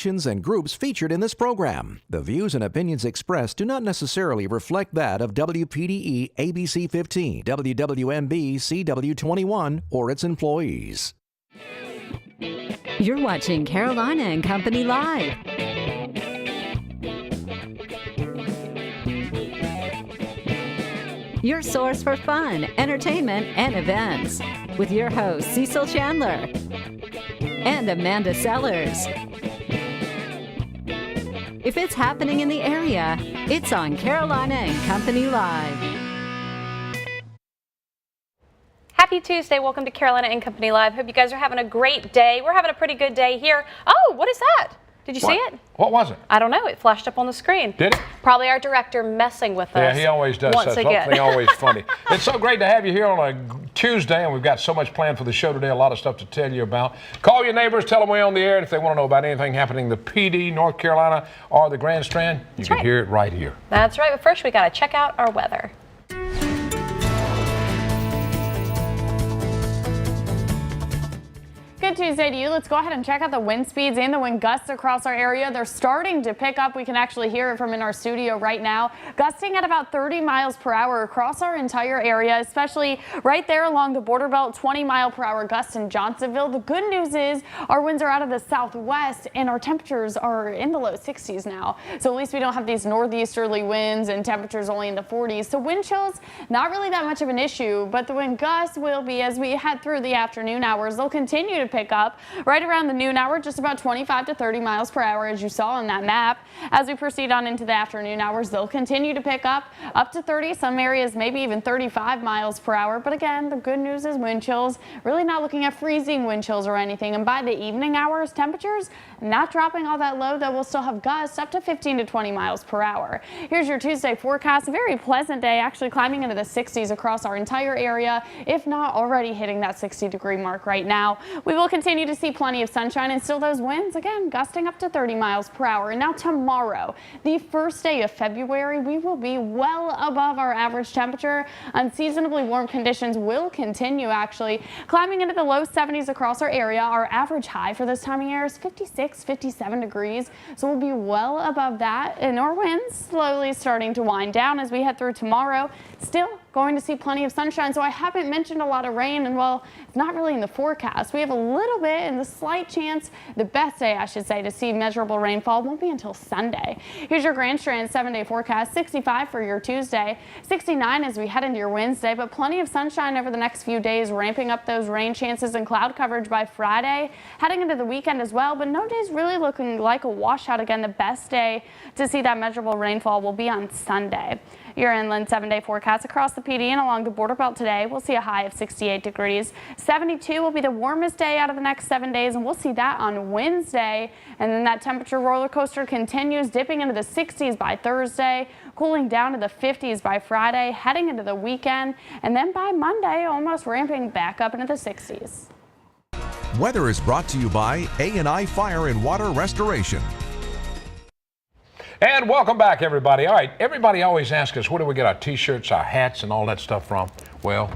And groups featured in this program. The views and opinions expressed do not necessarily reflect that of WPDE ABC 15, WWMB CW21, or its employees. You're watching Carolina and Company Live. Your source for fun, entertainment, and events. With your hosts, Cecil Chandler and Amanda Sellers. If it's happening in the area, it's on Carolina and Company Live. Happy Tuesday. Welcome to Carolina and Company Live. Hope you guys are having a great day. We're having a pretty good day here. Oh, what is that? Did you see it? What was it? I don't know. It flashed up on the screen. Did it? Probably our director messing with us. Yeah, he always does. Once again. Something always funny. It's so great to have you here on a Tuesday, and we've got so much planned for the show today, a lot of stuff to tell you about. Call your neighbors, tell them we're on the air, and if they want to know about anything happening in the PD, North Carolina, or the Grand Strand, you can hear it right here. That's right. But first, we got to check out our weather. Good Tuesday to you. Let's go ahead and check out the wind speeds and the wind gusts across our area. They're starting to pick up. We can actually hear it from in our studio right now. Gusting at about 30 miles per hour across our entire area, especially right there along the border belt, 20-mile-per-hour gusts in Johnsonville. The good news is our winds are out of the southwest and our temperatures are in the low 60s now. So at least we don't have these northeasterly winds and temperatures only in the 40s. So wind chills, not really that much of an issue, but the wind gusts will be as we head through the afternoon hours. They'll continue to pick up right around the noon hour, just about 25 to 30 miles per hour as you saw on that map. As we proceed on into the afternoon hours, they'll continue to pick up to 30, some areas maybe even 35 miles per hour. But again, the good news is wind chills, really not looking at freezing wind chills or anything. And by the evening hours, temperatures not dropping all that low, though we'll still have gusts up to 15 to 20 miles per hour. Here's your Tuesday forecast. A very pleasant day, actually climbing into the 60s across our entire area, if not already hitting that 60-degree mark right now. We will continue to see plenty of sunshine and still those winds, again, gusting up to 30 miles per hour. And now tomorrow, the first day of February, we will be well above our average temperature. Unseasonably warm conditions will continue, actually, climbing into the low 70s across our area. Our average high for this time of year is 56, 57 degrees. So we'll be well above that, and our winds slowly starting to wind down as we head through tomorrow. Still going to see plenty of sunshine. So I haven't mentioned a lot of rain, and well, it's not really in the forecast. We have a little bit and the slight chance, the best day I should say, to see measurable rainfall won't be until Sunday. Here's your Grand Strand 7-day forecast. 65 for your Tuesday, 69 as we head into your Wednesday, but plenty of sunshine over the next few days, ramping up those rain chances and cloud coverage by Friday, heading into the weekend as well, but no days really looking like a washout. Again, the best day to see that measurable rainfall will be on Sunday. Your inland 7-day forecast across the PD and along the border belt today. We'll see a high of 68 degrees. 72 will be the warmest day out of the next 7 days, and we'll see that on Wednesday. And then that temperature roller coaster continues, dipping into the 60s by Thursday, cooling down to the 50s by Friday, heading into the weekend, and then by Monday, almost ramping back up into the 60s. Weather is brought to you by A&I Fire and Water Restoration. And welcome back, everybody. All right, everybody always asks us, where do we get our T-shirts, our hats, and all that stuff from? Well,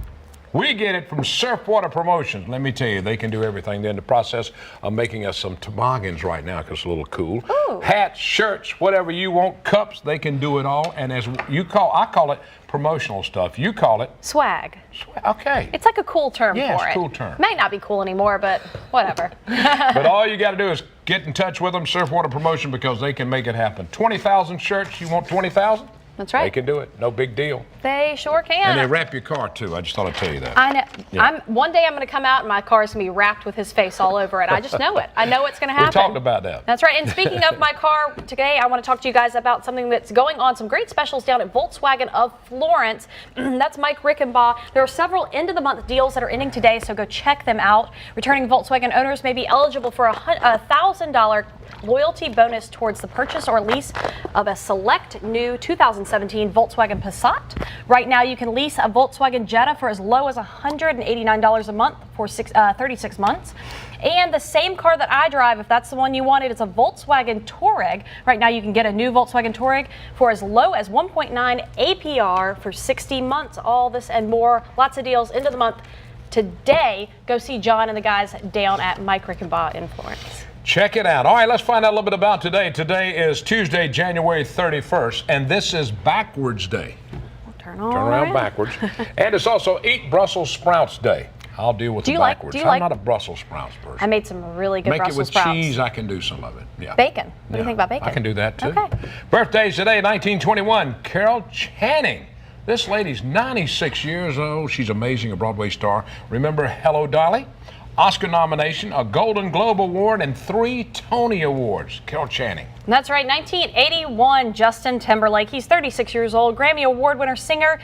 we get it from Surfwater Promotions. Let me tell you, they can do everything. They're in the process of making us some toboggans right now because it's a little cool. Ooh. Hats, shirts, whatever you want, cups, they can do it all. And as you call, I call it promotional stuff. You call it swag. Okay. It's like a cool term for it. Yeah, it's a cool term. Might not be cool anymore, but whatever. But all you got to do is get in touch with them, Surfwater Promotion, because they can make it happen. 20,000 shirts, you want 20,000? That's right. They can do it. No big deal. They sure can. And they wrap your car, too. I just thought I'd tell you that. I know. Yeah. One day I'm going to come out and my car's going to be wrapped with his face all over it. I just know it. I know it's going to happen. We talked about that. That's right. And speaking of my car, today I want to talk to you guys about something that's going on. Some great specials down at Volkswagen of Florence. That's Mike Rickenbaugh. There are several end-of-the-month deals that are ending today, so go check them out. Returning Volkswagen owners may be eligible for a $1,000 loyalty bonus towards the purchase or lease of a select new 2017 Volkswagen Passat. Right now, you can lease a Volkswagen Jetta for as low as $189 a month for 36 months. And the same car that I drive, if that's the one you wanted, it's a Volkswagen Touareg. Right now, you can get a new Volkswagen Touareg for as low as 1.9 APR for 60 months. All this and more, lots of deals into the month. Today, go see John and the guys down at Mike Rickenbaugh in Florence. Check it out. All right, let's find out a little bit about today. Today is Tuesday, January 31st, and this is Backwards Day. Turn Around backwards. And it's also Eat Brussels Sprouts Day. I'll deal with the backwards. I'm not a Brussels sprouts person. I made some really good Brussels sprouts. Make it with cheese. I can do some of it. Yeah. Bacon. What do you think about bacon? I can do that too. Okay. Birthdays today, 1921. Carol Channing. This lady's 96 years old. She's amazing, a Broadway star. Remember Hello, Dolly? Oscar nomination, a Golden Globe Award, and 3 Tony Awards. Carol Channing. That's right, 1981, Justin Timberlake. He's 36 years old, Grammy Award winner singer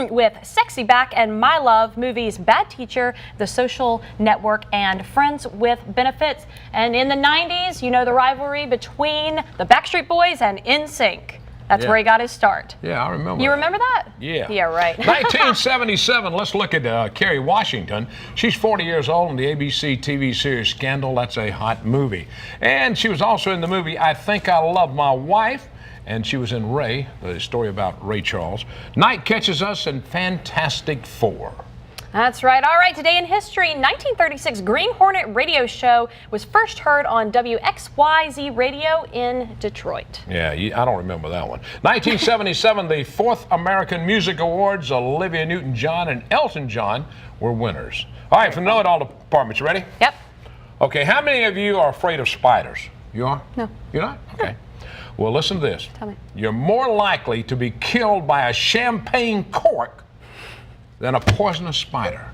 with Sexy Back and My Love movies Bad Teacher, The Social Network, and Friends with Benefits. And in the 90s, you know the rivalry between the Backstreet Boys and NSYNC. That's where he got his start. Yeah, I remember. You remember that? Yeah. Yeah, right. 1977, let's look at Kerry Washington. She's 40 years old in the ABC TV series Scandal. That's a hot movie. And she was also in the movie I Think I Love My Wife. And she was in Ray, the story about Ray Charles. Night catches us in Fantastic Four. That's right. All right, today in history, 1936 Green Hornet radio show was first heard on WXYZ radio in Detroit. Yeah, I don't remember that one. 1977, the 4th American Music Awards, Olivia Newton-John and Elton John were winners. All right, from the Know-It-All department, you ready? Yep. Okay, how many of you are afraid of spiders? You are? No. You're not? Okay. Well, listen to this. Tell me. You're more likely to be killed by a champagne cork than a poisonous spider.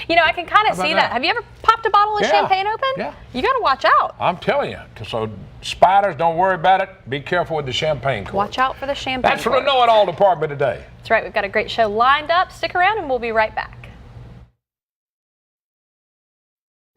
You know, I can kind of see that. Have you ever popped a bottle of champagne open? Yeah. You got to watch out. I'm telling you. So spiders, don't worry about it. Be careful with the champagne cork. Watch out for the champagne That's from the Know-It-All department today. That's right. We've got a great show lined up. Stick around and we'll be right back.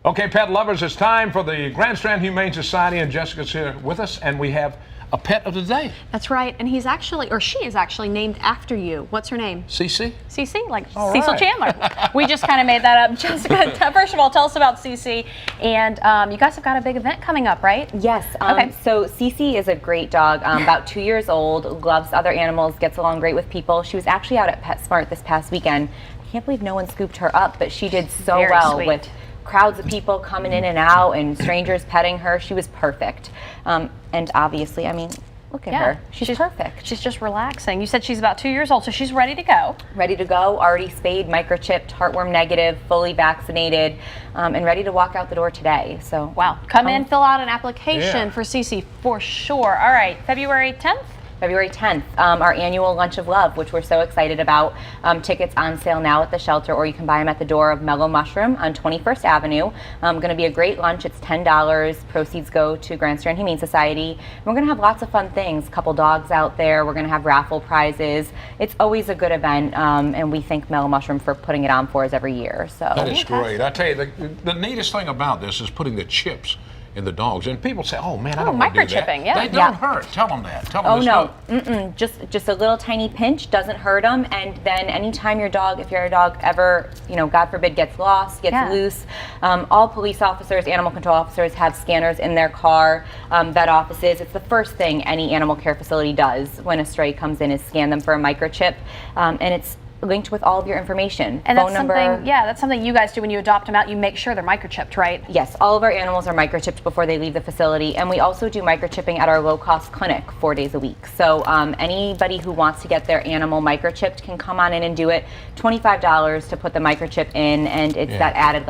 Okay, pet lovers, it's time for the Grand Strand Humane Society, and Jessica's here with us, and we have a pet of the day. That's right, and he's actually, or she is actually named after you. What's her name? Cece? Cece, like All Cecil right. Chandler. We just kind of made that up. Jessica, first of all, tell us about Cece, and you guys have got a big event coming up, right? Yes. Okay. So Cece is a great dog, about 2 years old, loves other animals, gets along great with people. She was actually out at PetSmart this past weekend. I can't believe no one scooped her up, but she did so Very well sweet. with crowds of people coming in and out and strangers petting her. She was perfect. And obviously, I mean, look at her. She's perfect. She's just relaxing. You said she's about 2 years old, so she's ready to go. Ready to go, already spayed, microchipped, heartworm negative, fully vaccinated, and ready to walk out the door today. So Wow. Come in, fill out an application for Cece for sure. All right, February 10th? February 10th, our annual Lunch of Love, which we're so excited about. Tickets on sale now at the shelter, or you can buy them at the door of Mellow Mushroom on 21st Avenue. Going to be a great lunch. It's $10. Proceeds go to Grand Strand Humane Society. And we're going to have lots of fun things. A couple dogs out there. We're going to have raffle prizes. It's always a good event, and we thank Mellow Mushroom for putting it on for us every year. So That is great. I tell you, the neatest thing about this is putting the chips in the dogs. And people say, oh man, I don't want to do that. Microchipping, yeah. They don't hurt. Tell them that. Tell them Oh this no, just a little tiny pinch doesn't hurt them. And then anytime your dog, if your dog ever, God forbid, gets lost, gets loose, all police officers, animal control officers have scanners in their car, vet offices. It's the first thing any animal care facility does when a stray comes in is scan them for a microchip, and it's linked with all of your information. And phone that's number. something, that's something you guys do when you adopt them out. You make sure they're microchipped, right? Yes, all of our animals are microchipped before they leave the facility, and we also do microchipping at our low-cost clinic 4 days a week. So anybody who wants to get their animal microchipped can come on in and do it. $25 to put the microchip in, and it's that added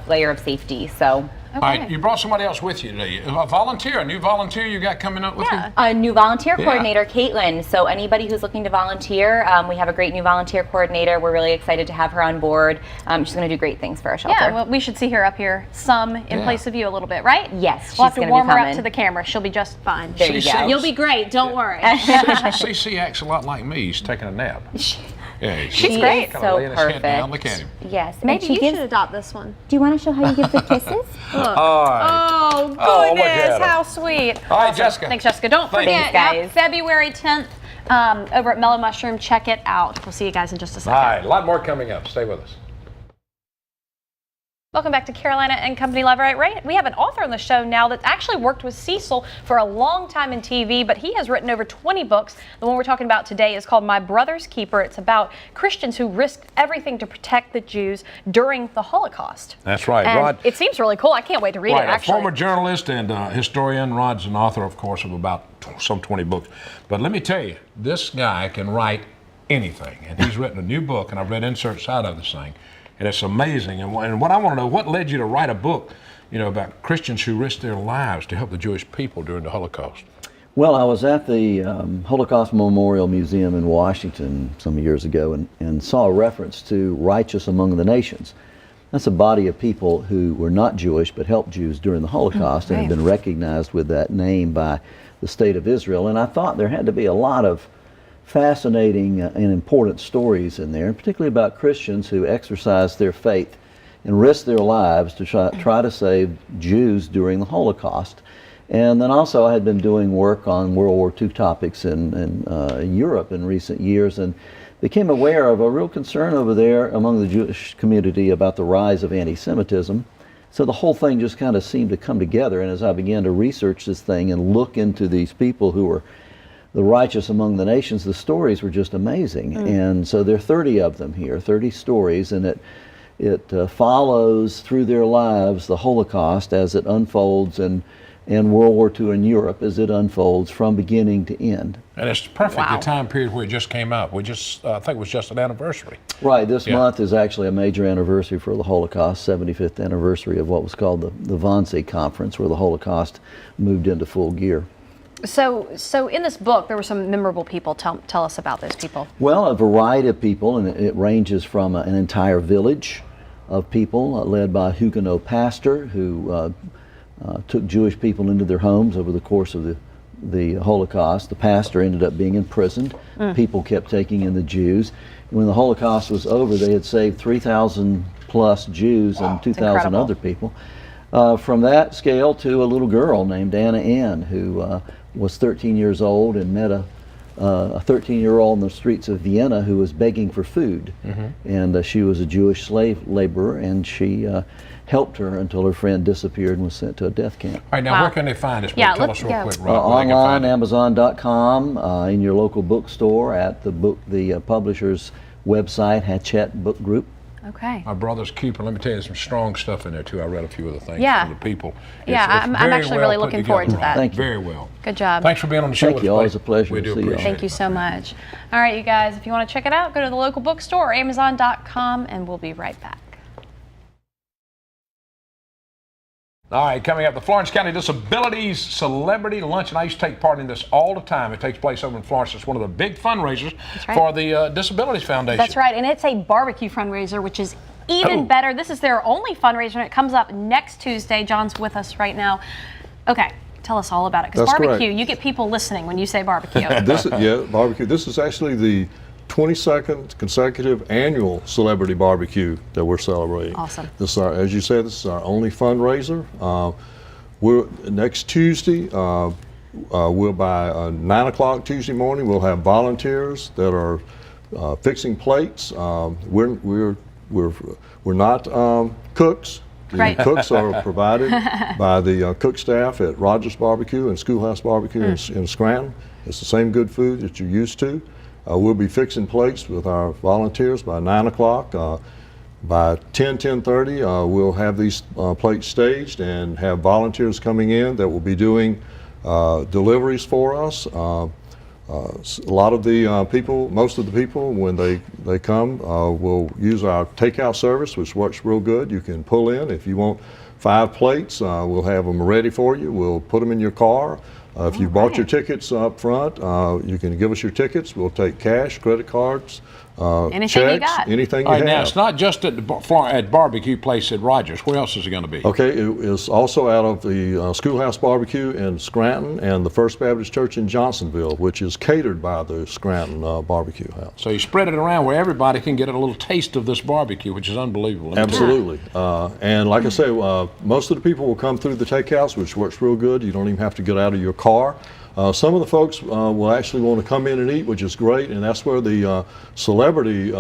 layer of safety. So. All right, you brought somebody else with you today. A new volunteer you got coming up with you? A new volunteer coordinator, Caitlin. So anybody who's looking to volunteer, we have a great new volunteer coordinator. We're really excited to have her on board. She's going to do great things for our shelter. Yeah, well, we should see her up here in place of you a little bit, right? Yes, we'll have she's to gonna warm be her up coming. to the camera. She'll be just fine. There you go. You'll be great. Don't worry. Cece acts a lot like me. He's taking a nap. Yeah, She's great. Kinda So laying his head perfect. down. Look at him. Yes. Maybe and you she should adopt this one. Do you want to show how you give the kisses? All right. Oh, look at goodness. him. How sweet. All right, Jessica. Thanks, Jessica. Don't Thank forget, you, guys. February 10th over at Mellow Mushroom. Check it out. We'll see you guys in just a second. All right, a lot more coming up. Stay with us. Welcome back to Carolina and Company Live. Right, we have an author on the show now that actually worked with Cecil for a long time in TV, but he has written over 20 books. The one we're talking about today is called My Brother's Keeper. It's about Christians who risked everything to protect the Jews during the Holocaust. That's right, and Rod. It seems really cool. I can't wait to read it, actually. A former journalist and historian. Rod's an author, of course, of about some 20 books. But let me tell you, this guy can write anything. And he's written a new book, and I've read inserts out of this thing. And it's amazing. And what I want to know, what led you to write a book, about Christians who risked their lives to help the Jewish people during the Holocaust? Well, I was at the Holocaust Memorial Museum in Washington some years ago and saw a reference to righteous among the nations. That's a body of people who were not Jewish but helped Jews during the Holocaust and have been recognized with that name by the State of Israel. And I thought there had to be a lot of fascinating and important stories in there, particularly about Christians who exercised their faith and risked their lives to try to save Jews during the Holocaust. And then also I had been doing work on World War II topics in Europe in recent years and became aware of a real concern over there among the Jewish community about the rise of anti-Semitism. So the whole thing just kind of seemed to come together, and as I began to research this thing and look into these people who were the righteous among the nations, the stories were just amazing. And so there are 30 of them here, 30 stories, and it follows through their lives the Holocaust as it unfolds and World War II in Europe as it unfolds from beginning to end. And it's perfect, the time period where it just came out. We just, I think it was just an anniversary. Right, this month is actually a major anniversary for the Holocaust, 75th anniversary of what was called the Wannsee Conference, where the Holocaust moved into full gear. So in this book, there were some memorable people. Tell us about those people. Well, a variety of people, and it ranges from an entire village of people led by a Huguenot pastor who took Jewish people into their homes over the course of the Holocaust. The pastor ended up being imprisoned. People kept taking in the Jews. And when the Holocaust was over, they had saved 3,000 plus Jews and 2,000 other people. From that scale to a little girl named Anna Ann who was 13 years old and met a 13-year-old in the streets of Vienna who was begging for food. And she was a Jewish slave laborer, and she helped her until her friend disappeared and was sent to a death camp. All right, now where can they find this book? Tell us real quick, Rob. Online, Amazon.com, in your local bookstore, at the publisher's website, Hachette Book Group. Okay. My Brother's Keeper. Let me tell you, there's some strong stuff in there too. I read a few of the things from the people. I'm actually really looking forward to that. Thank you. Very well. Good job. Thanks for being on the show. Thank you. Always a pleasure. We do to see appreciate you. Thank you so much. All right, you guys, if you want to check it out, go to the local bookstore or Amazon.com, and we'll be right back. All right, coming up, the Florence County Disabilities Celebrity Luncheon. I used to take part in this all the time. It takes place over in Florence. It's one of the big fundraisers for the Disabilities Foundation. That's right, and it's a barbecue fundraiser, which is even better. This is their only fundraiser, and it comes up next Tuesday. John's with us right now. Okay, tell us all about it, because barbecue, you get people listening when you say barbecue. Barbecue. This is actually the 22nd consecutive annual celebrity barbecue that we're celebrating. Awesome. This is as you said, this is our only fundraiser. Next Tuesday, we'll by 9 o'clock Tuesday morning, we'll have volunteers that are fixing plates. We're not cooks. The cooks are provided by the cook staff at Rogers Barbecue and Schoolhouse Barbecue in Scranton. It's the same good food that you're used to. We'll be fixing plates with our volunteers by 9 o'clock. By 10:30, we'll have these plates staged and have volunteers coming in that will be doing deliveries for us. A lot of the people, most of the people, when they come, will use our takeout service, which works real good. You can pull in. If you want 5 plates, we'll have them ready for you. We'll put them in your car. If you bought your tickets up front, you can give us your tickets. We'll take cash, credit cards, anything checks, you got. anything you have. Now, it's not just at barbecue place at Rogers. Where else is it going to be? Okay, it is also out of the Schoolhouse Barbecue in Scranton and the First Baptist Church in Johnsonville, which is catered by the Scranton Barbecue House. So you spread it around where everybody can get a little taste of this barbecue, which is unbelievable. Absolutely. And like I say, most of the people will come through the takeouts, which works real good. You don't even have to get out of your car. Some of the folks will actually want to come in and eat, which is great, and that's where the celebrity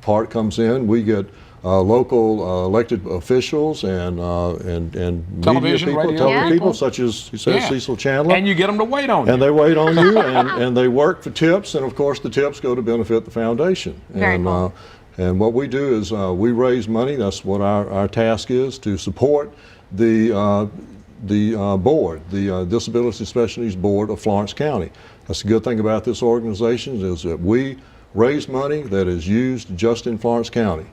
part comes in. We get local elected officials and Television, media people, radio television people. people such as you said, Cecil Chandler. And you get them to wait on you. And they wait on you, and they work for tips, and of course the tips go to benefit the foundation. Very and cool. And what we do is we raise money. That's what our task is, to support the board, the Disability Special Needs Board of Florence County. That's the good thing about this organization, is that we raise money that is used just in Florence County.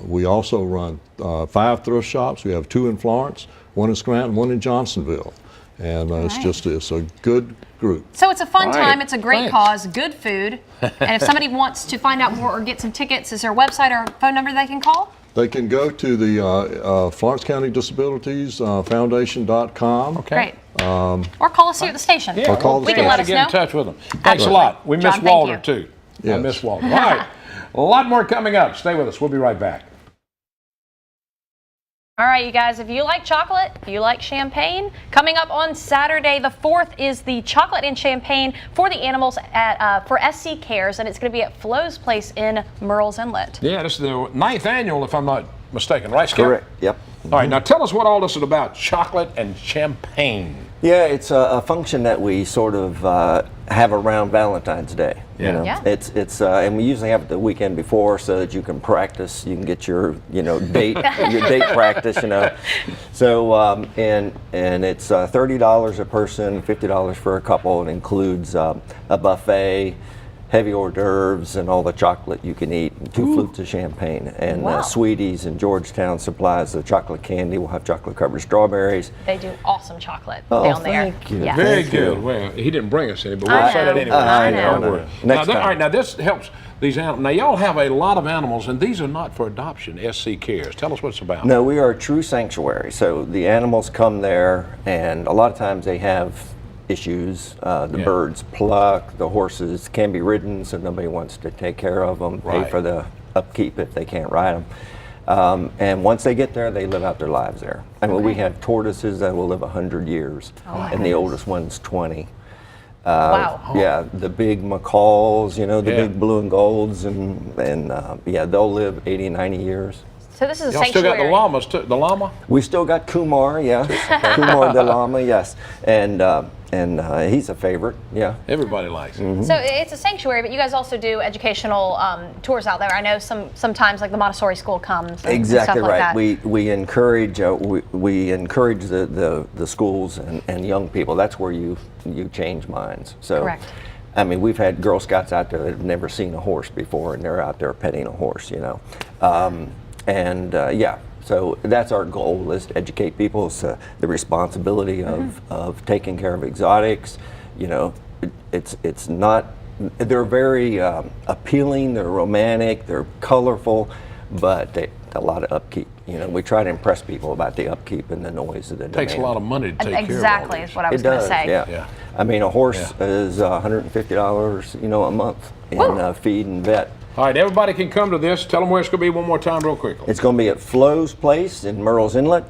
We also run 5 thrift shops. We have 2 in Florence, 1 in Scranton, 1 in Johnsonville. And it's a good group. So it's a fun Right. time. It's a great Thanks. cause, good food. And if somebody wants to find out more or get some tickets, is there a website or phone number they can call? They can go to the Florence County Disabilities Foundation.com. Okay. Great. Or call us here at the station. Or call the We can station. let us Get know. in touch with them. Thanks Absolutely. a lot. We miss John, thank Walter, you. too. I Yes. miss Walter. All right. A lot more coming up. Stay with us. We'll be right back. All right, you guys, if you like chocolate, if you like champagne, coming up on Saturday the 4th is the chocolate and champagne for the animals at for SC Cares, and it's going to be at Flo's Place in Murrells Inlet. Yeah, this is the 9th annual, if I'm not mistaken. Right, Skip? Correct. Yep. All right, now tell us what all this is about, chocolate and champagne. Yeah, it's a function that we sort of have around Valentine's Day. Yeah. You know? Yeah. It's and we usually have it the weekend before so that you can practice. You can get your date your date practice. So and it's $30 a person, $50 for a couple. It includes a buffet, heavy hors d'oeuvres, and all the chocolate you can eat, and 2 flutes of champagne, and Wow. Sweeties and Georgetown supplies the chocolate candy. We'll have chocolate covered strawberries. They do awesome chocolate Oh, down there. thank you. Yeah. Very Thank good. you. Well, he didn't bring us any, but we'll I say that know. anyway. I Don't know. worry. Next All time. right, now this helps these animals. Now, y'all have a lot of animals, and these are not for adoption, SC Cares. Tell us what it's about. No, we are a true sanctuary. So the animals come there, and a lot of times they have issues. The Yeah. birds pluck, the horses can be ridden, so nobody wants to take care of them, pay Right. for the upkeep if they can't ride them. And once they get there, they live out their lives there. I mean, we have tortoises that will live 100 years, and the oldest one's 20. Wow. Yeah, the big macaws, the Yeah. big blue and golds, and yeah, they'll live 80, 90 years. So this is a Y'all still got sanctuary. the llamas, too. The llama? We still got Kumar, yes. Kumar the llama, yes. And he's a favorite, yeah. Everybody likes it. So it's a sanctuary, but you guys also do educational tours out there. I know sometimes like the Montessori school comes. And Exactly stuff like right. that. We encourage we encourage the schools and young people. That's where you change minds. So, Correct. I mean, we've had Girl Scouts out there that have never seen a horse before, and they're out there petting a horse. Yeah. So that's our goal, is to educate people. It's the responsibility of taking care of exotics. It's not. They're very appealing. They're romantic. They're colorful, but a lot of upkeep. We try to impress people about the upkeep and the noise of the demand. Takes a lot of money to take care of all Exactly these. is what I was It going to does, say. yeah. Yeah. I mean, a horse is $150, a month in feed and vet. All right, everybody can come to this. Tell them where it's going to be one more time real quickly. It's going to be at Flo's Place in Murrells Inlet.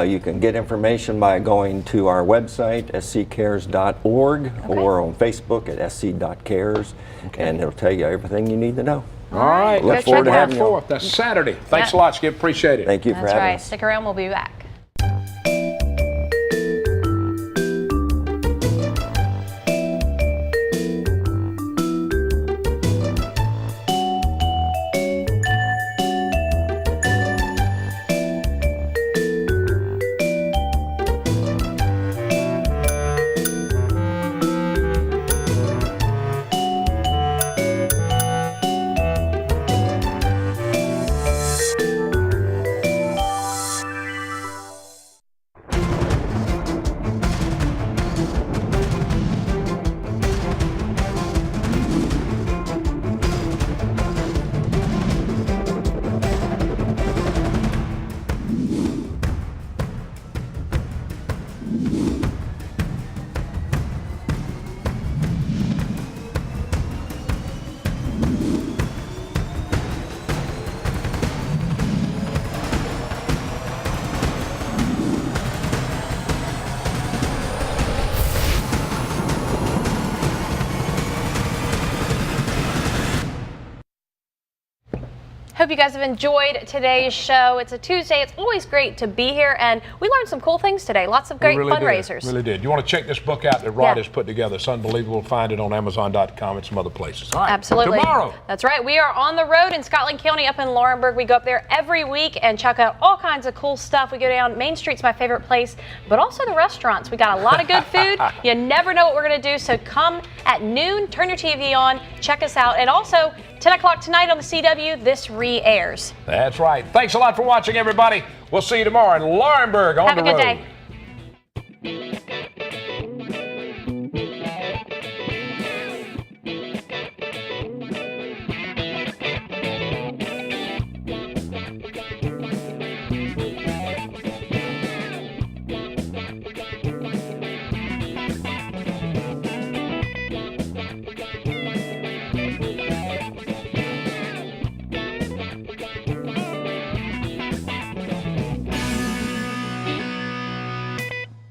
You can get information by going to our website, sccares.org, or on Facebook at sc.cares, and it'll tell you everything you need to know. All right, Look forward to having you. Fourth. That's Saturday. Thanks a Yeah. lot, Skip. Appreciate it. Thank you for That's having right. us. Stick around. We'll be back. Hope you guys have enjoyed today's show. It's a Tuesday. It's always great to be here, and we learned some cool things today. Lots of great fundraisers. Really did. You want to check this book out that Rod has put together. It's unbelievable. Find it on Amazon.com and some other places. All right. Absolutely. Tomorrow. That's right. We are on the road in Scotland County up in Laurinburg. We go up there every week and check out all kinds of cool stuff. We go down Main Street's my favorite place, but also the restaurants. We got a lot of good food. You never know what we're going to do, so come at noon, turn your TV on, check us out, and also 10 o'clock tonight on the CW, this re-airs. That's right. Thanks a lot for watching, everybody. We'll see you tomorrow in Laurinburg on the road. Have a good day.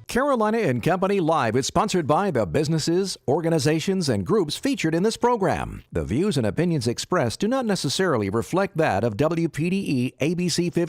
Carolina and Company Live is sponsored by the businesses, organizations, and groups featured in this program. The views and opinions expressed do not necessarily reflect that of WPDE ABC 15.